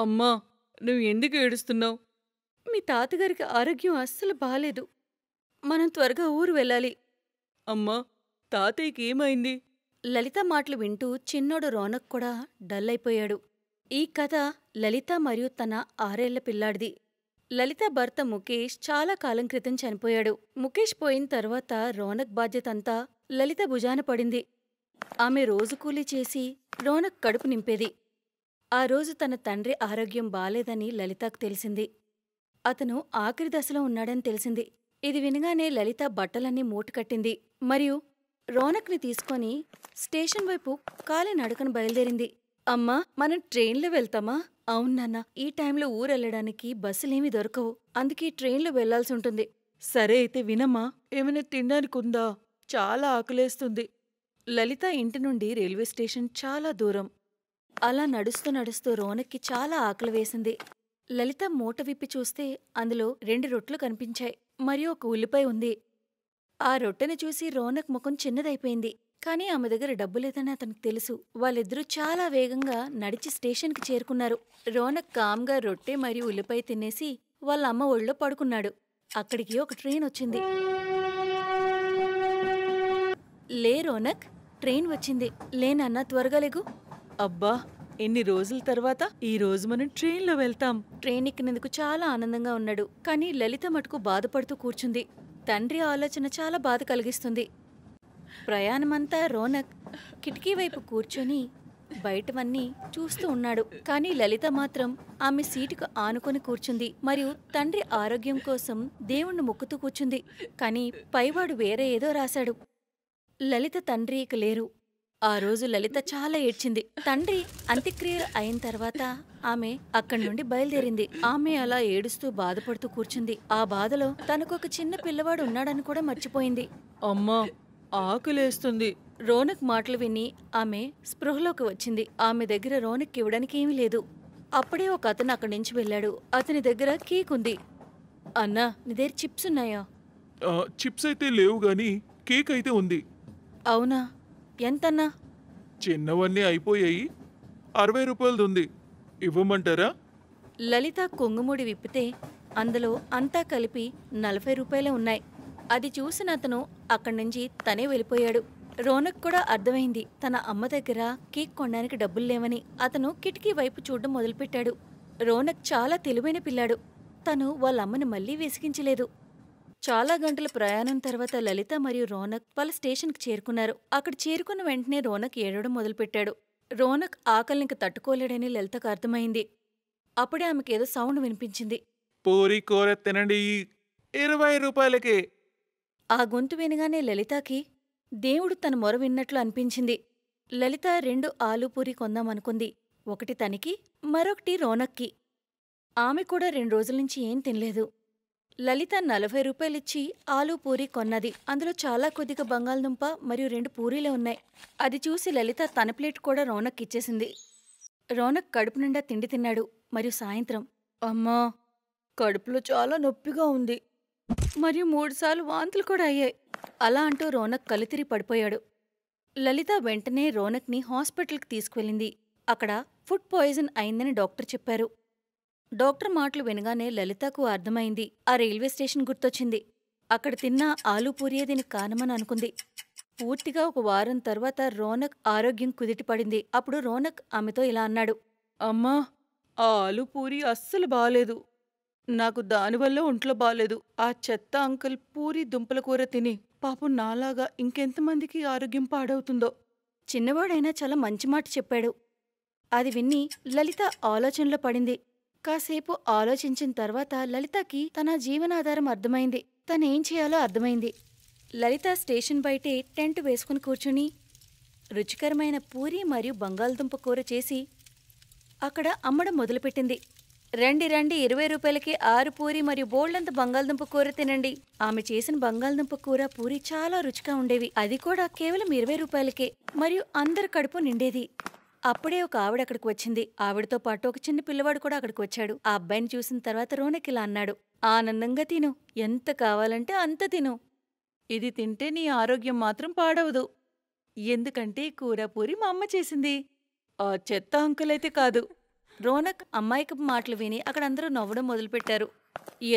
అమ్మా, నువ్వు ఎందుకు ఏడుస్తున్నావు? మీ తాతగారికి ఆరోగ్యం అస్సలు బాలేదు. మనం త్వరగా ఊరు వెళ్ళాలి. అమ్మా, తాతయ్యకి ఏమైంది? లలిత మాటలు వింటూ చిన్నోడు రోనక్ కూడా డల్ అయిపోయాడు. ఈ కథ లలిత మరియు తన 6 ఏళ్ల పిల్లాడిది. లలిత భర్త ముఖేష్ చాలా కాలం క్రితం చనిపోయాడు. ముఖేష్ పోయిన తర్వాత రోనక్ బాధ్యతంతా లలిత భుజాన పడింది. ఆమె రోజు కూలీ చేసి రోనక్ కడుపు నింపేది. ఆ రోజు తన తండ్రి ఆరోగ్యం బాలేదని లలితకు తెలిసింది. అతను ఆఖరి దశలో ఉన్నాడని తెలిసింది. ఇది వినగానే లలిత బట్టలన్నీ మూటకట్టింది మరియు రోనక్ని తీసుకొని స్టేషన్ వైపు కాలినడకన బయలుదేరింది. అమ్మా, మనం ట్రైన్లో వెళ్తామా? అవునన్నా, ఈ టైంలో ఊరెళ్ళడానికి బస్సులేమీ దొరకవు. అందుకే ట్రైన్లో వెళ్లాల్సుంటుంది. సరే అయితే వినమ్మా, ఏమైనా తినడానికుందా? చాలా ఆకలేస్తుంది. లలిత ఇంటి నుండి రైల్వే స్టేషన్ చాలా దూరం. అలా నడుస్తూ నడుస్తూ రోనక్కి చాలా ఆకలి వేసింది. లలిత మూట విప్పి చూస్తే అందులో 2 రొట్టెలు కనిపించాయి మరియు ఒక ఉల్లిపాయ ఉంది. ఆ రొట్టెని చూసి రోనక్ ముఖం చిన్నదైపోయింది. కానీ ఆమె దగ్గర డబ్బు లేదని అతనికి తెలుసు. వాళ్ళిద్దరూ చాలా వేగంగా నడిచి స్టేషన్కి చేరుకున్నారు. రోనక్ కామ్గా రొట్టె మరియు ఉల్లిపాయ తినేసి వాళ్ళ అమ్మ ఒళ్ళో పడుకున్నాడు. అక్కడికి ఒక ట్రైన్ వచ్చింది. లే రోనక్, ట్రైన్ వచ్చింది. లేనన్నా, త్వరగా లేగు. అబ్బా, ఎన్ని రోజుల తర్వాత ఈ రోజు మనం ట్రైన్లో వెళ్తాం. ట్రైన్ ఎక్కినందుకు చాలా ఆనందంగా ఉన్నాడు. కానీ లలిత మటుకు బాధపడుతూ కూర్చుంది. తండ్రి ఆలోచన చాలా బాధ కలిగిస్తుంది. ప్రయాణమంతా రోనక్ కిటికీ వైపు కూర్చొని బయటవన్నీ చూస్తూ ఉన్నాడు. కానీ లలిత మాత్రం ఆమె సీటుకు ఆనుకొని కూర్చుంది మరియు తండ్రి ఆరోగ్యం కోసం దేవుణ్ణి మొక్కుతూ కూర్చుంది. కానీ పైవాడు వేరే ఏదో రాశాడు. లలిత తండ్రి ఇక లేరు. ఆ రోజు లలిత చాలా ఏడ్చింది. తండ్రి అంత్యక్రియలు అయిన తర్వాత ఆమె అక్కడి నుండి బయలుదేరింది. ఆమె అలా ఏడుస్తూ బాధపడుతూ కూర్చుంది. ఆ బాధలో తనకొక చిన్న పిల్లవాడు ఉన్నాడని కూడా మర్చిపోయింది. అమ్మా, ఆకలేస్తుంది. రోనక్ మాటలు విని ఆమె స్పృహలోకి వచ్చింది. ఆమె దగ్గర రోనక్ ఇవ్వడానికి ఏమీ లేదు. అప్పుడే ఒక అతను అక్కడి నుంచి వెళ్ళాడు. అతని దగ్గర కేక్ ఉంది. అన్నా, నీ దగ్గర చిప్స్ ఉన్నాయా? చిప్స్ అయితే లేవు గాని కేక్ అయితే ఉంది. అవునా? ఎంతన్నా? చిన్నవన్నీ అయిపోయాయి. 60 రూపాయలది ఉంది. ఇవ్వమంటారా? లలిత కొంగుముడి విప్పితే అందులో అంతా కలిపి 40 రూపాయలే ఉన్నాయి. అది చూసిన అతను అక్కడి నుంచి తనే వెళ్ళిపోయాడు. రోనక్ కూడా అర్థమైంది తన అమ్మ దగ్గర కేక్ కొనడానికి డబ్బులు లేవని. అతను కిటికీ వైపు చూడడం మొదలుపెట్టాడు. రోనక్ చాలా తెలివైన పిల్లాడు. తను వాళ్ళమ్మని మళ్లీ విసిగించలేదు. చాలా గంటల ప్రయాణం తర్వాత లలిత మరియు రోనక్ వాళ్ళ స్టేషన్కి చేరుకున్నారు. అక్కడ చేరుకున్న వెంటనే రోనక్ ఏడవడం మొదలుపెట్టాడు. రోనక్ ఆకలినిక తట్టుకోలేడని లలితకు అర్థమైంది. అప్పుడే ఆమెకేదో సౌండ్ వినిపించింది. పూరి కూర తినండి, 20 రూపాయలకే. ఆ గొంతు వినగానే లలితకి దేవుడు తన మొర విన్నట్లు అనిపించింది. లలిత 2 ఆలూపూరి కొందామనుకుంది. ఒకటి తనకి, మరొకటి రోనక్కి. ఆమె కూడా 2 రోజులనుంచి ఏం తినలేదు. లలిత 40 రూపాయలిచ్చి ఆలూపూరి కొన్నది. అందులో చాలా కొద్దిగా బంగాళదుంప మరియు 2 పూరీలే ఉన్నాయి. అది చూసి లలిత తన ప్లేట్ కూడా రోనక్ ఇచ్చేసింది. రోనక్ కడుపు నిండా తిండి తిన్నాడు. మరియు సాయంత్రం, అమ్మా, కడుపులో చాలా నొప్పిగా ఉంది మరియు 3 సార్లు వాంతులు కూడా అయ్యాయి. అలా అంటూ రోనక్ కళ్ళుతిరి పడిపోయాడు. లలిత వెంటనే రోనక్ని హాస్పిటల్కి తీసుకువెళ్ళింది. అక్కడ ఫుడ్ పాయిజన్ అయిందని డాక్టర్ చెప్పారు. డాక్టర్ మాటలు వినగానే లలితకు అర్థమైంది. ఆ రైల్వే స్టేషన్ గుర్తొచ్చింది. అక్కడ తిన్న ఆలూపూరియే దీనికి కారణమని అనుకుంది. పూర్తిగా ఒక వారం తర్వాత రోనక్ ఆరోగ్యం కుదిటిపడింది. అప్పుడు రోనక్ ఆమెతో ఇలా అన్నాడు. అమ్మా, ఆ ఆలూపూరి అస్సలు బాలేదు. నాకు దానివల్ల ఒంట్లో బాలేదు. ఆ చెత్త అంకుల్ పూరి దుంపల కూర తిని పాపం నాలాగా ఇంకెంతమందికి ఆరోగ్యం పాడవుతుందో. చిన్నవాడైనా చాలా మంచి మాట చెప్పాడు. అది విన్ని లలిత ఆలోచనలో పడింది. కాసేపు ఆలోచించిన తర్వాత లలితకి తన జీవనాధారం అర్థమైంది. తనేం చేయాలో అర్థమైంది. లలిత స్టేషన్ బయటే టెంట్ వేసుకుని కూర్చుని రుచికరమైన పూరి మరియు బంగాళదుంప కూర చేసి అక్కడ అమ్మడం మొదలుపెట్టింది. రండి రండి, 20 రూపాయలకి 6 పూరి మరియు బోల్డంత బంగాళదుంప కూర తినండి. ఆమె చేసిన బంగాళదుంప కూర పూరి చాలా రుచిగా ఉండేవి. అది కూడా కేవలం 20 రూపాయలకే. మరియు అందరి కడుపు నిండేది. అప్పుడే ఒక ఆవిడ అక్కడికి వచ్చింది. ఆవిడతో పాటు ఒక చిన్న పిల్లవాడు కూడా అక్కడికి వచ్చాడు. ఆ అబ్బాయిని చూసిన తర్వాత రోనక్ ఇలా అన్నాడు. ఆనందంగా తిను, ఎంత కావాలంటే అంత తిను. ఇది తింటే నీ ఆరోగ్యం మాత్రం పాడవదు. ఎందుకంటే కూర పూరి మా అమ్మ చేసింది. ఆ చెత్త అంకులైతే కాదు. రోనక్ అమ్మాయికపు మాటలు విని అక్కడందరూ నవ్వడం మొదలుపెట్టారు.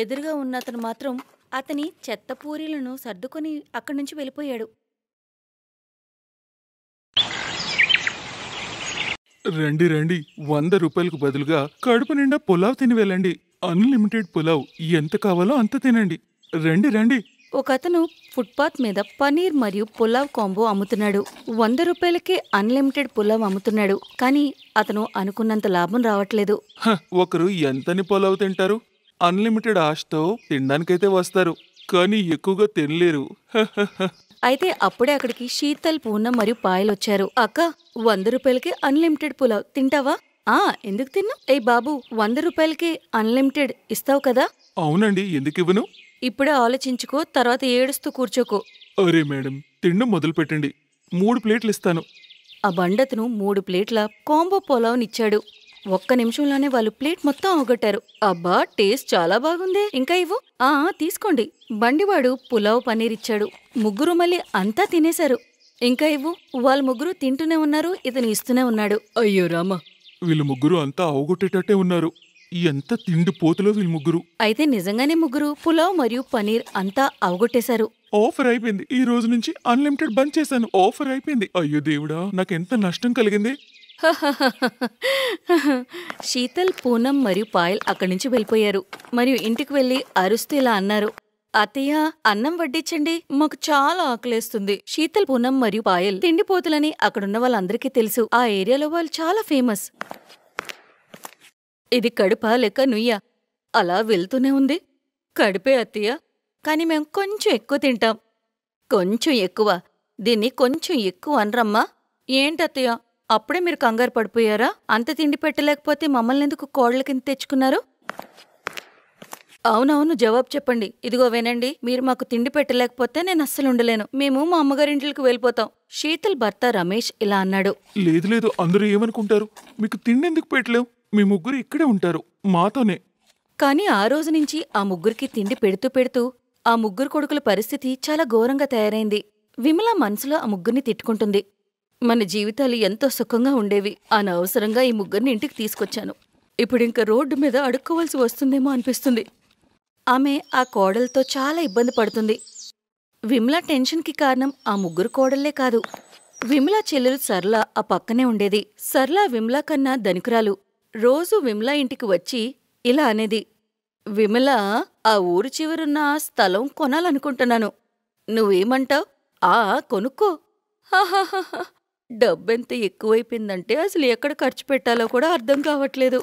ఎదురుగా ఉన్న అతను మాత్రం అతని చెత్త పూరీలను సర్దుకొని అక్కడి నుంచి వెళ్ళిపోయాడు. రండి రండి, 100 రూపాయలకు బదులుగా కడుపు నిండా పులావ్ తిని వెళ్ళండి. అన్లిమిటెడ్ పులావ్, ఎంత కావాలో అంత తినండి. రండి రండి. ఒకతను ఫుట్పాత్ మీద పనీర్ మరియు పులావ్ కాంబో అమ్ముతున్నాడు. 100 రూపాయలకే అన్లిమిటెడ్ పులావ్ అమ్ముతున్నాడు. కానీ అతను అనుకున్నంత లాభం రావట్లేదు. ఒకరు ఎంతని పులావ్ తింటారు? అన్లిమిటెడ్ ఆశతో తినడానికైతే వస్తారు, కానీ ఎక్కువగా తినలేరు. అయితే అప్పుడే అక్కడికి శీతల్, పూనం మరియు పాయలొచ్చారు. అక్క, 100 రూపాయలకి అన్లిమిటెడ్ పులావ్ తింటావా? ఎందుకు తిన్నా? బాబు, 100 రూపాయలకి అన్లిమిటెడ్ ఇస్తావు కదా? అవునండి, ఎందుకివ్వను? ఇప్పుడే ఆలోచించుకో, తర్వాత ఏడుస్తూ కూర్చోకో. అరే మేడం, తిండం మొదలు పెట్టండి. 3 ప్లేట్లు ఇస్తాను. ఆ బండతను 3 ప్లేట్ల కాంబో పులావ్నిచ్చాడు. ఒక్క నిమిషంలోనే వాళ్ళు ప్లేట్ మొత్తం అవగొట్టారు. అబ్బా, టేస్ట్ చాలా బాగుంది, ఇంకా ఇవ్వు. తీసుకోండి. బండివాడు పులావ్ పనీర్ ఇచ్చాడు. ముగ్గురు మళ్ళీ అంతా తినేశారు. ఇంకా ఇవ్వు. వాళ్ళు ముగ్గురు తింటూనే ఉన్నారు, ఇతను ఇస్తూనే ఉన్నాడు. అయ్యో రామా, వీళ్ళు ముగ్గురు అంతా అవగొట్టేటట్టే ఉన్నారు. ఎంత తిండి పోతులో వీళ్ళు ముగ్గురు. అయితే నిజంగానే ముగ్గురు పులావ్ మరియు పనీర్ అంతా అవగొట్టేశారు. ఆఫర్ అయిపోయింది. ఈ రోజు నుంచి అన్లిమిటెడ్ బంద్ చేశాను. ఆఫర్ అయిపోయింది. అయ్యో దేవుడా, నాకెంత నష్టం కలిగింది. శీతల్, పూనం మరియు పాయల్ అక్కడి నుంచి వెళ్ళిపోయారు. మరియు ఇంటికి వెళ్లి అరుస్తూ ఇలా అన్నారు. అత్తయ్య, అన్నం వడ్డించండి, మాకు చాలా ఆకలేస్తుంది. శీతల్, పూనం మరియు పాయల్ తిండిపోతులని అక్కడున్న వాళ్ళందరికీ తెలుసు. ఆ ఏరియాలో వాళ్ళు చాలా ఫేమస్. ఇది కడుపా లేక నుయ్యా? అలా వెళ్తూనే ఉంది. కడుపే అత్తయ్య, కాని మేం కొంచెం ఎక్కువ తింటాం. కొంచెం ఎక్కువ? దీన్ని కొంచెం ఎక్కువ అనరమ్మా. ఏంటత్తయ్య, అప్పుడే మీరు కంగారు పడిపోయారా? అంత తిండి పెట్టలేకపోతే మమ్మల్ని ఎందుకు కోడల కింద తెచ్చుకున్నారు? అవునవును, జవాబు చెప్పండి. ఇదిగో వినండి, మీరు మాకు తిండి పెట్టలేకపోతే నేను అస్సలు ఉండలేను. మేము మా అమ్మగారింటికి వెళ్ళిపోతాం. శీతల్ భర్త రమేష్ ఇలా అన్నాడు. లేదు లేదు, అందరూ ఏమనుకుంటారు? మీకు తిండి ఎందుకు పెట్టలేవు? మీ ముగ్గురు ఇక్కడే ఉంటారు, మాతోనే. కాని ఆ రోజు నుంచి ఆ ముగ్గురికి తిండి పెడుతూ పెడుతూ ఆ ముగ్గురు కొడుకుల పరిస్థితి చాలా ఘోరంగా తయారైంది. విమల మనసులో ఆ ముగ్గురిని తిట్టుకుంటుంది. మన జీవితాలు ఎంతో సుఖంగా ఉండేవి. అనవసరంగా ఈ ముగ్గురిని ఇంటికి తీసుకొచ్చాను. ఇప్పుడింక రోడ్డు మీద అడుక్కోవాల్సి వస్తుందేమో అనిపిస్తుంది. ఆమె ఆ కోడలతో చాలా ఇబ్బంది పడుతుంది. విమల టెన్షన్కి కారణం ఆ ముగ్గురు కోడళ్లే కాదు. విమల చెల్లెలు సర్ల ఆ పక్కనే ఉండేది. సర్ల విమల కన్నా ధనికురాలు. రోజూ విమల ఇంటికి వచ్చి ఇలా అనేది. విమల, ఆ ఊరు చివరున్న స్థలం కొనాలనుకుంటున్నాను. నువ్వేమంటావ్? కొనుక్కో. హాహాహా, డబ్బెంత ఎక్కువైపోయిందంటే అసలు ఎక్కడ ఖర్చు పెట్టాలో కూడా అర్థం కావట్లేదు.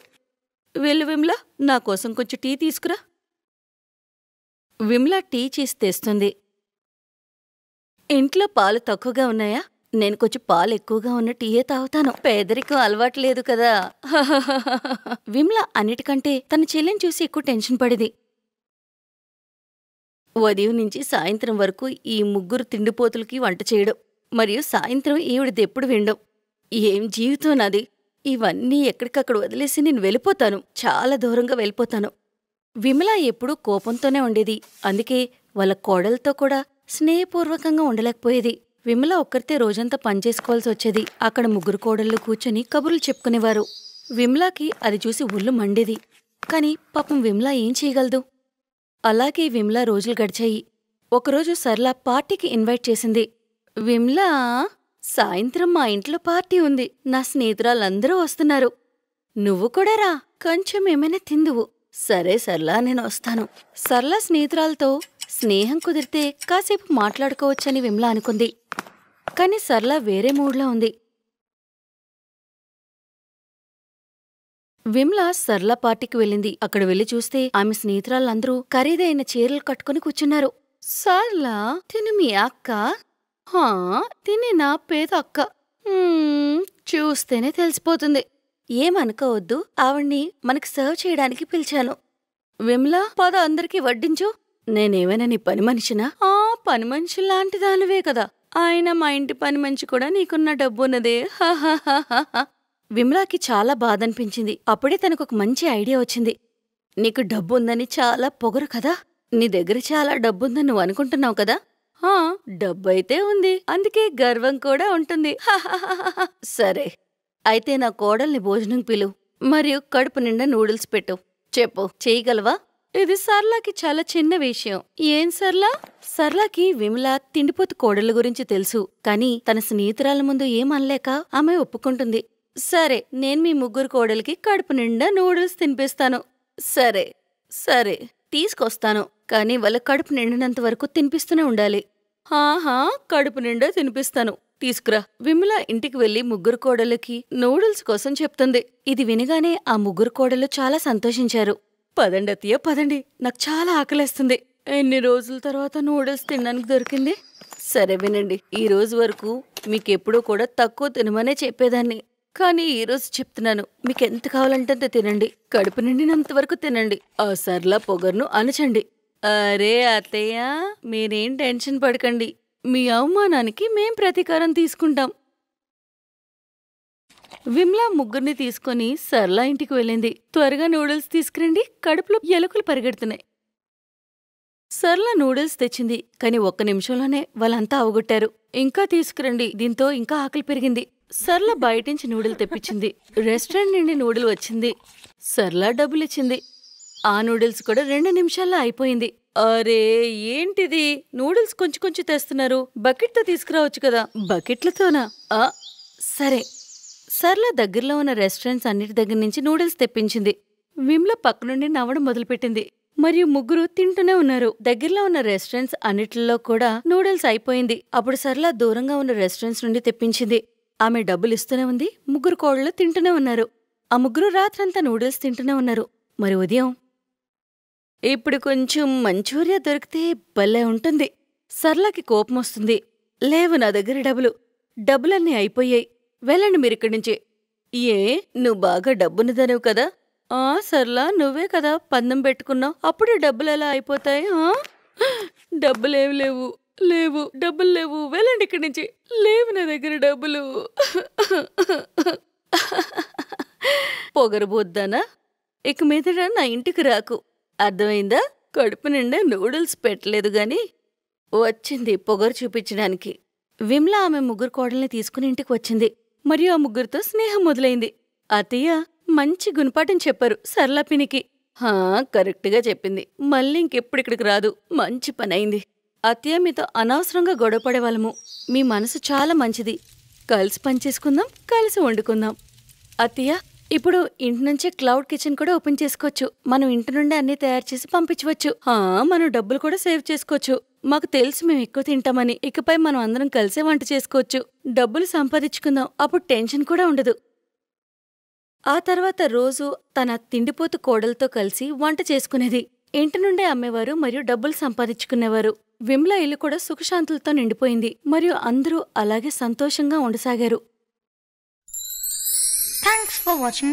వెళ్ళు విమల, నాకోసం కొంచెం టీ తీసుకురా. విమల టీ చేసి తెస్తుంది. ఇంట్లో పాలు తక్కువగా ఉన్నాయా? నేను కొంచెం పాలు ఎక్కువగా ఉన్న టీయే తాగుతాను. పేదరికం అలవాట్లేదు కదా. విమల అన్నిటికంటే తన చెల్లిని చూసి ఎక్కువ టెన్షన్ పడింది. ఉదయం నుంచి సాయంత్రం వరకు ఈ ముగ్గురు తిండిపోతులకి వంట చేయడం, మరియు సాయంత్రం ఈవిడదెప్పుడు వినడం. ఏం జీవితం నాది! ఇవన్నీ ఎక్కడికక్కడ వదిలేసి నేను వెళ్ళిపోతాను. చాలా దూరంగా వెళ్ళిపోతాను. విమల ఎప్పుడూ కోపంతోనే ఉండేది. అందుకే వాళ్ళ కోడలతో కూడా స్నేహపూర్వకంగా ఉండలేకపోయేది. విమల ఒక్కరితే రోజంతా పనిచేసుకోవాల్సి వచ్చేది. అక్కడ ముగ్గురు కోడళ్ళు కూర్చొని కబుర్లు చెప్పుకునేవారు. విమలాకి అది చూసి ఒళ్ళు మండేది. కాని పాపం విమల ఏం చేయగలదు? అలాగే విమల రోజులు గడిచాయి. ఒకరోజు సర్ల పార్టీకి ఇన్వైట్ చేసింది. విమలా, సాయంత్రం మా ఇంట్లో పార్టీ ఉంది. నా స్నేహితురాళ్ళందరూ వస్తున్నారు. నువ్వు కూడా రా, కొంచెం ఏమైనా తిందువు. సరే సర్లా, నేను వస్తాను. సర్ల స్నేహితురాలతో స్నేహం కుదిరితే కాసేపు మాట్లాడుకోవచ్చని విమల అనుకుంది. కాని సర్ల వేరే మూడ్లో ఉంది. విమల సర్ల పార్టీకి వెళ్ళింది. అక్కడ వెళ్లి చూస్తే ఆమె స్నేహితురాళ్ళందరూ ఖరీదైన చీరలు కట్టుకుని కూర్చున్నారు. సర్లా, తిని మీ అక్క? తిని నా పేద అక్క. చూస్తేనే తెలిసిపోతుంది. ఏమనుకోవద్దు, ఆవిడ్ని మనకి సర్వ్ చేయడానికి పిలిచాను. విమల, పద అందరికీ వడ్డించు. నేనేమైనా నీ పని మనిషినా? పని మనిషి లాంటి దానివే కదా. ఆయన మా ఇంటి పని మనిషి కూడా నీకున్న డబ్బున్నదే. విమలాకి చాలా బాధ అనిపించింది. అప్పుడే తనకొక మంచి ఐడియా వచ్చింది. నీకు డబ్బుందని చాలా పొగరు కదా. నీ దగ్గర చాలా డబ్బుందని నువ్వు అనుకుంటున్నావు కదా. డబ్బైతే ఉంది, అందుకే గర్వం కూడా ఉంటుంది. సరే, అయితే నా కోడల్ని భోజనం పిలు. మరియు కడుపు నిండా నూడిల్స్ పెట్టు. చెప్పు, చేయగలవా? ఇది సర్లాకి చాలా చిన్న విషయం. ఏం సర్లా? సర్లాకి విమల తిండిపోతు కోడళ్ళ గురించి తెలుసు, కానీ తన స్నేహితురాల ముందు ఏం అనలేక ఆమె ఒప్పుకుంటుంది. సరే, నేను మీ ముగ్గురు కోడలికి కడుపు నిండా నూడిల్స్ తినిపిస్తాను. సరే సరే, తీసుకొస్తాను. కానీ వాళ్ళ కడుపు నిండినంత వరకు తినిపిస్తూనే ఉండాలి. హాహా, కడుపు నిండా తినిపిస్తాను, తీసుకురా. విమల ఇంటికి వెళ్లి ముగ్గురు కోడళ్ళకి నూడిల్స్ కోసం చెప్తుంది. ఇది వినగానే ఆ ముగ్గురు కోడళ్ళు చాలా సంతోషించారు. పదండి అత్తయ్య, పదండి, నాకు చాలా ఆకలేస్తుంది. ఎన్ని రోజుల తర్వాత నూడిల్స్ తినడానికి దొరికింది. సరే వినండి, ఈ రోజు వరకు మీకెప్పుడూ కూడా తక్కువ తినమనే చెప్పేదాన్ని, కానీ ఈ రోజు చెప్తున్నాను, మీకెంత కావాలంటే అంత తినండి. కడుపు నిండినంత వరకు తినండి. ఆ సర్లా పొగర్ను అణచండి. అరే అత్తయ్య, మీరేం టెన్షన్ పడకండి. మీ అవమానానికి మేం ప్రతీకారం తీసుకుంటాం. విమ్లా ముగ్గురిని తీసుకుని సర్లా ఇంటికి వెళ్ళింది. త్వరగా నూడిల్స్ తీసుకురండి, కడుపులో ఎలుకలు పరిగెడుతున్నాయి. సర్లా నూడిల్స్ తెచ్చింది, కాని 1 నిమిషంలోనే వాళ్ళంతా అవగొట్టారు. ఇంకా తీసుకురండి, దీంతో ఇంకా ఆకలి పెరిగింది. సర్లా బయటించి నూడిల్ తెప్పించింది. రెస్టారెంట్ నుండి నూడిల్ వచ్చింది. సర్లా డబ్బులిచ్చింది. ఆ నూడిల్స్ కూడా 2 నిమిషాల్లో అయిపోయింది. అరే ఏంటిది, నూడిల్స్ కొంచెం కొంచెం తెస్తున్నారు, బకెట్తో తీసుకురావచ్చు కదా. బకెట్లతోనా? సరే. సర్లా దగ్గరలో ఉన్న రెస్టారెంట్స్ అన్నిటి దగ్గర నుంచి నూడిల్స్ తెప్పించింది. విమ్ల పక్క నుండి నవ్వడం మొదలుపెట్టింది. మరియు ముగ్గురు తింటూనే ఉన్నారు. దగ్గరలో ఉన్న రెస్టారెంట్స్ అన్నిటిలో కూడా నూడిల్స్ అయిపోయింది. అప్పుడు సర్లా దూరంగా ఉన్న రెస్టారెంట్స్ నుండి తెప్పించింది. ఆమె డబ్బులిస్తూనే ఉంది. ముగ్గురు కోడళ్ళు తింటూనే ఉన్నారు. ఆ ముగ్గురు రాత్రంతా నూడిల్స్ తింటూనే ఉన్నారు. మరి ఉదయం, ఇప్పుడు కొంచెం మంచూరియా దొరికితే భలే ఉంటుంది. సర్లాకి కోపం వస్తుంది. లేవు నా దగ్గర డబ్బులన్నీ అయిపోయాయి, వెళ్ళండి మీరిక్కడి నుంచి. ఏ, నువ్వు బాగా డబ్బున్నదనేవు కదా. సర్లా, నువ్వే కదా పందెం పెట్టుకున్నావు, అప్పుడే డబ్బులెలా అయిపోతాయి? డబ్బులేవి లేవు, డబ్బులు లేవు, వెళ్ళండి ఇక్కడి నుంచి. లేవు నా దగ్గర డబ్బులు. పొగరబోద్దానా, ఇక మీదట నా ఇంటికి రాకు, అర్థమైందా? కడుపు నిండా నూడిల్స్ పెట్టలేదు గాని వచ్చింది పొగరు చూపించడానికి. విమ్ల ఆమె ముగ్గురు కోడల్ని తీసుకుని ఇంటికి వచ్చింది. మరియు ఆ ముగ్గురితో స్నేహం మొదలైంది. అత్తయ్య మంచి గుణపాఠం చెప్పారు సర్లా పినికి. కరెక్ట్గా చెప్పింది. మళ్ళీ ఇంకెప్పుడు ఇక్కడికి రాదు. మంచి పనైంది. అత్తయ్య, మీతో అనవసరంగా గొడవపడేవాళ్ళము. మీ మనసు చాలా మంచిది. కలిసి పనిచేసుకుందాం, కలిసి వండుకుందాం. అత్తయ్య, ఇప్పుడు ఇంటి నుంచే క్లౌడ్ కిచెన్ కూడా ఓపెన్ చేసుకోవచ్చు. మనం ఇంటి నుండి అన్నీ తయారు చేసి పంపించవచ్చు. మనం డబ్బులు కూడా సేవ్ చేసుకోవచ్చు. మాకు తెలుసు మేము ఎక్కువ తింటామని. ఇకపై మనం అందరం కలిసే వంట చేసుకోవచ్చు. డబ్బులు సంపాదించుకుందాం, అప్పుడు టెన్షన్ కూడా ఉండదు. ఆ తర్వాత రోజు తన తిండిపోతు కోడలతో కలిసి వంట చేసుకునేది. ఇంటి నుండే అమ్మేవారు మరియు డబ్బులు సంపాదించుకునేవారు. విమ్ల ఇల్లు కూడా సుఖశాంతులతో నిండిపోయింది మరియు అందరూ అలాగే సంతోషంగా ఉండసాగారు. Thanks for watching.